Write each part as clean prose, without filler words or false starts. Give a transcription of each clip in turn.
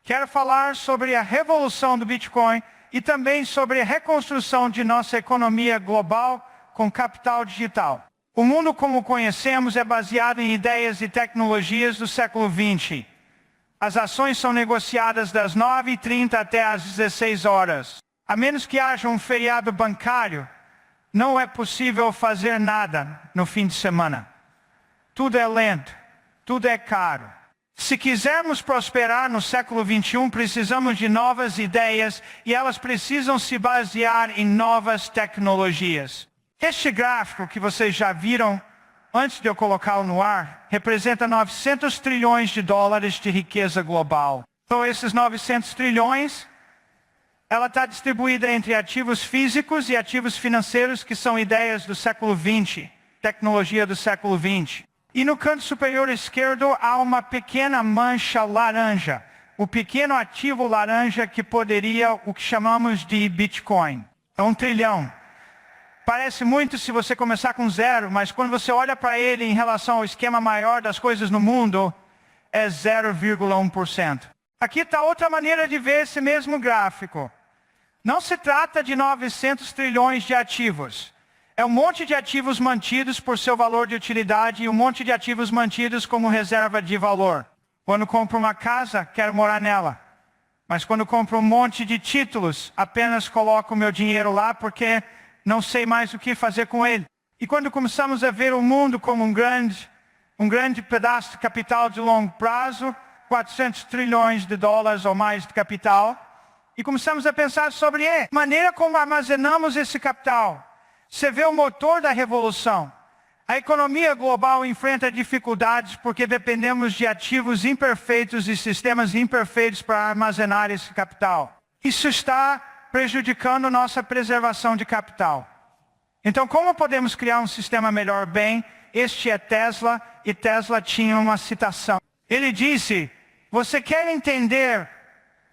Quero falar sobre a revolução do Bitcoin e também sobre a reconstrução de nossa economia global com capital digital. O mundo como conhecemos é baseado em ideias e tecnologias do século XX. As ações são negociadas das 9h30 até às 16 horas. A menos que haja um feriado bancário, não é possível fazer nada no fim de semana. Tudo é lento, tudo é caro. Se quisermos prosperar no século XXI, precisamos de novas ideias e elas precisam se basear em novas tecnologias. Este gráfico que vocês já viram antes de eu colocá-lo no ar, representa 900 trilhões de dólares de riqueza global. Então esses 900 trilhões, ela está distribuída entre ativos físicos e ativos financeiros, que são ideias do século XX, tecnologia do século XX. E no canto superior esquerdo há uma pequena mancha laranja, o pequeno ativo laranja que poderia, o que chamamos de Bitcoin. É 1 trilhão. Parece muito se você começar com zero, mas quando você olha para ele em relação ao esquema maior das coisas no mundo, é 0,1%. Aqui está outra maneira de ver esse mesmo gráfico. Não se trata de 900 trilhões de ativos. É um monte de ativos mantidos por seu valor de utilidade e um monte de ativos mantidos como reserva de valor. Quando compro uma casa, quero morar nela. Mas quando compro um monte de títulos, apenas coloco meu dinheiro lá porque não sei mais o que fazer com ele. E quando começamos a ver o mundo como um grande pedaço de capital de longo prazo, 400 trilhões de dólares ou mais de capital, e começamos a pensar sobre a maneira como armazenamos esse capital. Você vê o motor da revolução. A economia global enfrenta dificuldades porque dependemos de ativos imperfeitos e sistemas imperfeitos para armazenar esse capital. Isso está prejudicando nossa preservação de capital. Então, como podemos criar um sistema melhor? Bem, este é Tesla, e Tesla tinha uma citação. Ele disse: você quer entender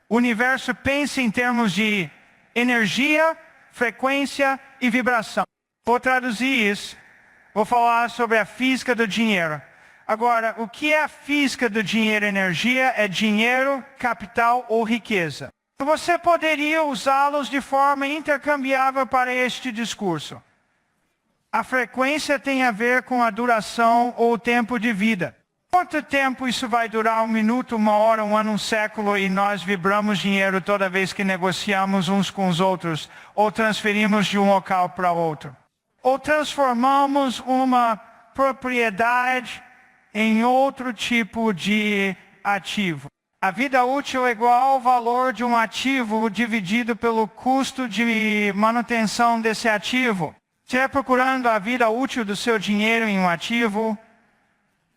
o universo, pense em termos de energia, frequência e vibração. Vou traduzir isso. Vou falar sobre a física do dinheiro. Agora, o que é a física do dinheiro? Energia é dinheiro, capital ou riqueza. Você poderia usá-los de forma intercambiável para este discurso. A frequência tem a ver com a duração ou o tempo de vida. Quanto tempo isso vai durar? 1 minuto, 1 hora, 1 ano, 1 século, e nós vibramos dinheiro toda vez que negociamos uns com os outros, ou transferimos de um local para outro. Ou transformamos uma propriedade em outro tipo de ativo. A vida útil é igual ao valor de um ativo dividido pelo custo de manutenção desse ativo. Se estiver procurando a vida útil do seu dinheiro em um ativo,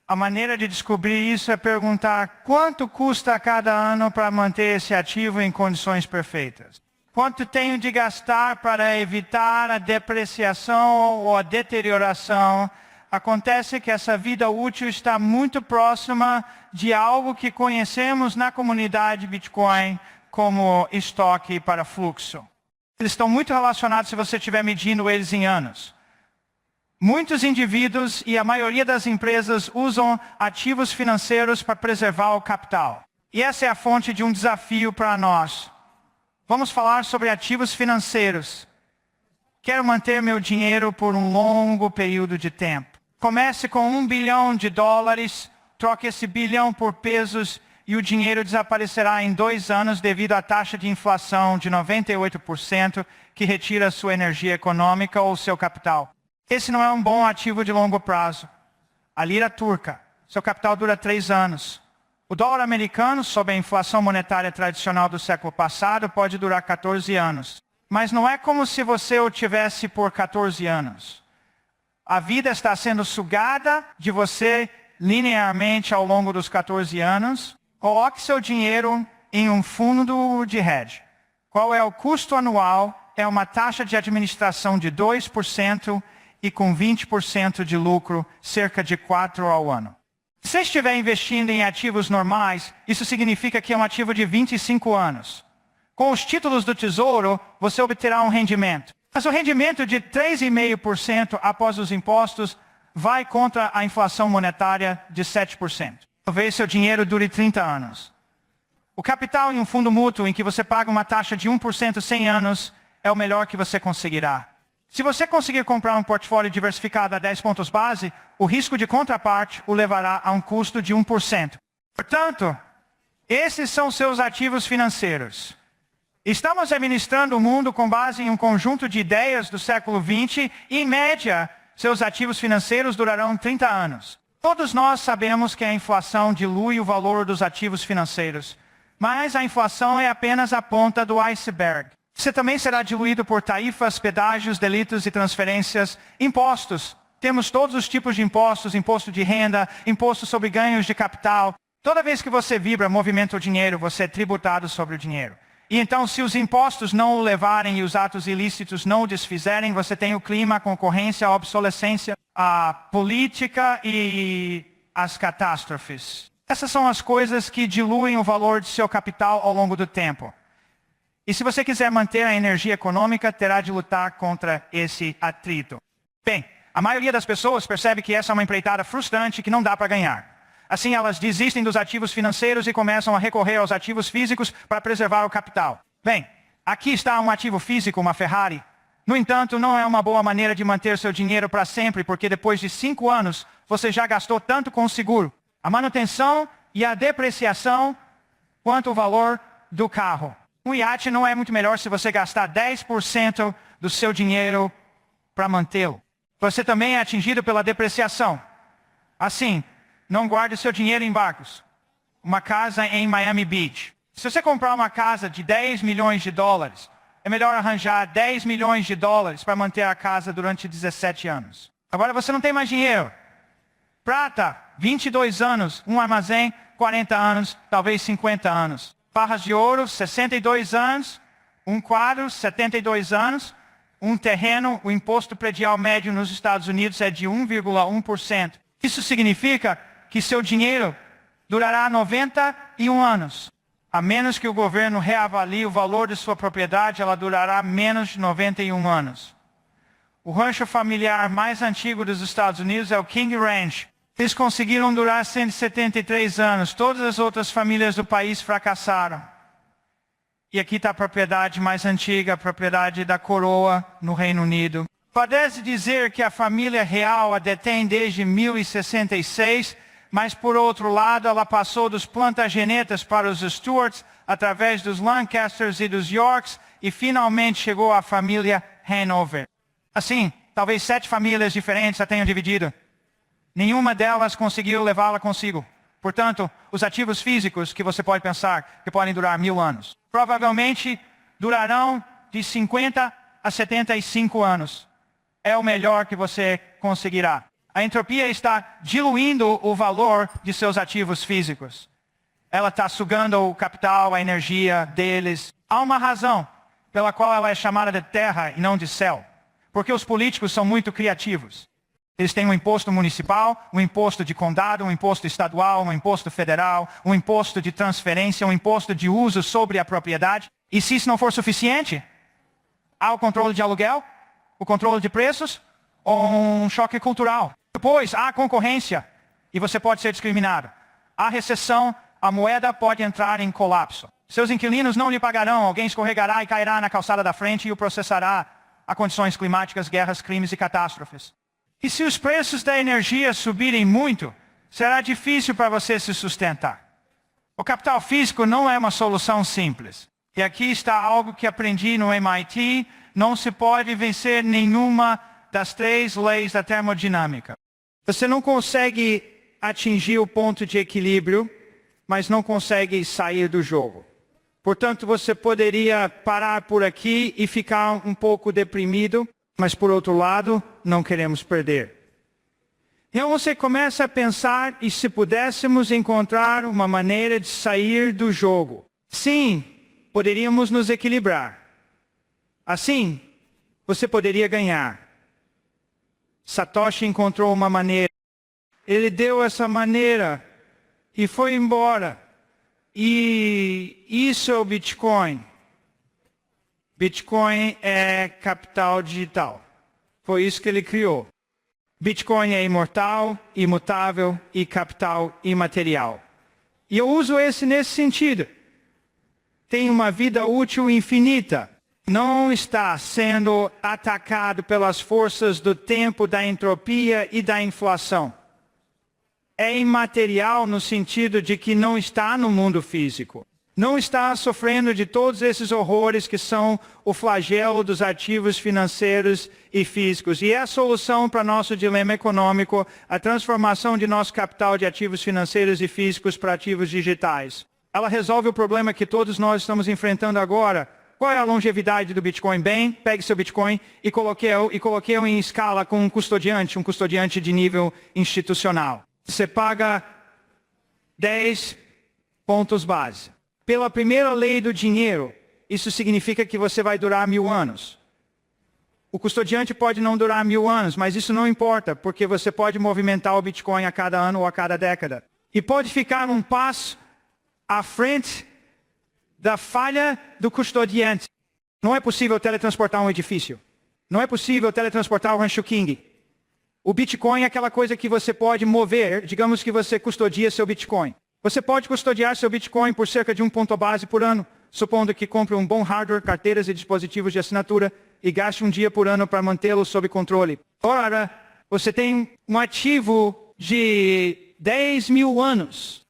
a maneira de descobrir isso é perguntar quanto custa a cada ano para manter esse ativo em condições perfeitas. Quanto tenho de gastar para evitar a depreciação ou a deterioração. Acontece que essa vida útil está muito próxima de algo que conhecemos na comunidade Bitcoin como estoque para fluxo. Eles estão muito relacionados se você estiver medindo eles em anos. Muitos indivíduos e a maioria das empresas usam ativos financeiros para preservar o capital. E essa é a fonte de um desafio para nós. Vamos falar sobre ativos financeiros. Quero manter meu dinheiro por um longo período de tempo. Comece com $1 bilhão, troque esse bilhão por pesos e o dinheiro desaparecerá em 2 anos devido à taxa de inflação de 98% que retira sua energia econômica ou seu capital. Esse não é um bom ativo de longo prazo. A lira turca, seu capital dura 3 anos. O dólar americano, sob a inflação monetária tradicional do século passado, pode durar 14 anos. Mas não é como se você o tivesse por 14 anos. A vida está sendo sugada de você linearmente ao longo dos 14 anos. Coloque seu dinheiro em um fundo de hedge. Qual é o custo anual? É uma taxa de administração de 2% e com 20% de lucro, cerca de 4 ao ano. Se você estiver investindo em ativos normais, isso significa que é um ativo de 25 anos. Com os títulos do Tesouro, você obterá um rendimento. Mas o rendimento de 3,5% após os impostos vai contra a inflação monetária de 7%. Talvez seu dinheiro dure 30 anos. O capital em um fundo mútuo em que você paga uma taxa de 1% 100 anos é o melhor que você conseguirá. Se você conseguir comprar um portfólio diversificado a 10 pontos base, o risco de contraparte o levará a um custo de 1%. Portanto, esses são seus ativos financeiros. Estamos administrando o mundo com base em um conjunto de ideias do século XX e, em média, seus ativos financeiros durarão 30 anos. Todos nós sabemos que a inflação dilui o valor dos ativos financeiros, mas a inflação é apenas a ponta do iceberg. Você também será diluído por tarifas, pedágios, delitos e transferências, impostos. Temos todos os tipos de impostos, imposto de renda, imposto sobre ganhos de capital. Toda vez que você vibra, movimenta o dinheiro, você é tributado sobre o dinheiro. E então, se os impostos não o levarem e os atos ilícitos não o desfizerem, você tem o clima, a concorrência, a obsolescência, a política e as catástrofes. Essas são as coisas que diluem o valor de seu capital ao longo do tempo. E se você quiser manter a energia econômica, terá de lutar contra esse atrito. Bem, a maioria das pessoas percebe que essa é uma empreitada frustrante que não dá para ganhar. Assim, elas desistem dos ativos financeiros e começam a recorrer aos ativos físicos para preservar o capital. Bem, aqui está um ativo físico, uma Ferrari. No entanto, não é uma boa maneira de manter seu dinheiro para sempre, porque depois de 5 anos, você já gastou tanto com o seguro, a manutenção e a depreciação, quanto o valor do carro. Um iate não é muito melhor se você gastar 10% do seu dinheiro para mantê-lo. Você também é atingido pela depreciação. Assim, não guarde seu dinheiro em barcos. Uma casa em Miami Beach. Se você comprar uma casa de 10 milhões de dólares, é melhor arranjar 10 milhões de dólares para manter a casa durante 17 anos. Agora você não tem mais dinheiro. Prata, 22 anos, um armazém, 40 anos, talvez 50 anos. Barras de ouro, 62 anos, um quadro, 72 anos, um terreno, o imposto predial médio nos Estados Unidos é de 1,1%. Isso significa que seu dinheiro durará 91 anos. A menos que o governo reavalie o valor de sua propriedade, ela durará menos de 91 anos. O rancho familiar mais antigo dos Estados Unidos é o King Ranch. Eles conseguiram durar 173 anos. Todas as outras famílias do país fracassaram. E aqui está a propriedade mais antiga, a propriedade da coroa no Reino Unido. Parece dizer que a família real a detém desde 1066, mas por outro lado ela passou dos Plantagenetas para os Stuarts, através dos Lancasters e dos Yorks, e finalmente chegou à família Hanover. Assim, talvez 7 famílias diferentes a tenham dividido. Nenhuma delas conseguiu levá-la consigo. Portanto, os ativos físicos que você pode pensar que podem durar 1000 anos, provavelmente durarão de 50 a 75 anos. É o melhor que você conseguirá. A entropia está diluindo o valor de seus ativos físicos. Ela está sugando o capital, a energia deles. Há uma razão pela qual ela é chamada de terra e não de céu. Porque os políticos são muito criativos. Eles têm um imposto municipal, um imposto de condado, um imposto estadual, um imposto federal, um imposto de transferência, um imposto de uso sobre a propriedade. E se isso não for suficiente, há o controle de aluguel, o controle de preços ou um choque cultural. Depois, há concorrência e você pode ser discriminado. Há recessão, a moeda pode entrar em colapso. Seus inquilinos não lhe pagarão, alguém escorregará e cairá na calçada da frente e o processará. Há condições climáticas, guerras, crimes e catástrofes. E se os preços da energia subirem muito, será difícil para você se sustentar. O capital físico não é uma solução simples. E aqui está algo que aprendi no MIT, não se pode vencer nenhuma das 3 leis da termodinâmica. Você não consegue atingir o ponto de equilíbrio, mas não consegue sair do jogo. Portanto, você poderia parar por aqui e ficar um pouco deprimido, mas por outro lado, não queremos perder. Então você começa a pensar, e se pudéssemos encontrar uma maneira de sair do jogo? Sim, poderíamos nos equilibrar. Assim, você poderia ganhar. Satoshi encontrou uma maneira. Ele deu essa maneira e foi embora. E isso é o Bitcoin. Bitcoin é capital digital. Foi isso que ele criou. Bitcoin é imortal, imutável e capital imaterial. E eu uso esse nesse sentido. tem uma vida útil infinita. Não está sendo atacado pelas forças do tempo, da entropia e da inflação. É imaterial no sentido de que não está no mundo físico. Não está sofrendo de todos esses horrores que são o flagelo dos ativos financeiros e físicos. E é a solução para nosso dilema econômico, a transformação de nosso capital de ativos financeiros e físicos para ativos digitais. Ela resolve o problema que todos nós estamos enfrentando agora. Qual é a longevidade do Bitcoin? Bem, pegue seu Bitcoin e coloquei-o em escala com um custodiante de nível institucional. Você paga 10 pontos base. Pela primeira lei do dinheiro, isso significa que você vai durar 1000 anos. O custodiante pode não durar 1000 anos, mas isso não importa, porque você pode movimentar o Bitcoin a cada ano ou a cada década. E pode ficar um passo à frente da falha do custodiante. Não é possível teletransportar um edifício. Não é possível teletransportar o Rancho King. O Bitcoin é aquela coisa que você pode mover, digamos que você custodia seu Bitcoin. Você pode custodiar seu Bitcoin por cerca de 1 ponto base por ano, supondo que compre um bom hardware, carteiras e dispositivos de assinatura e gaste um dia por ano para mantê-lo sob controle. Ora, você tem um ativo de 10 mil anos.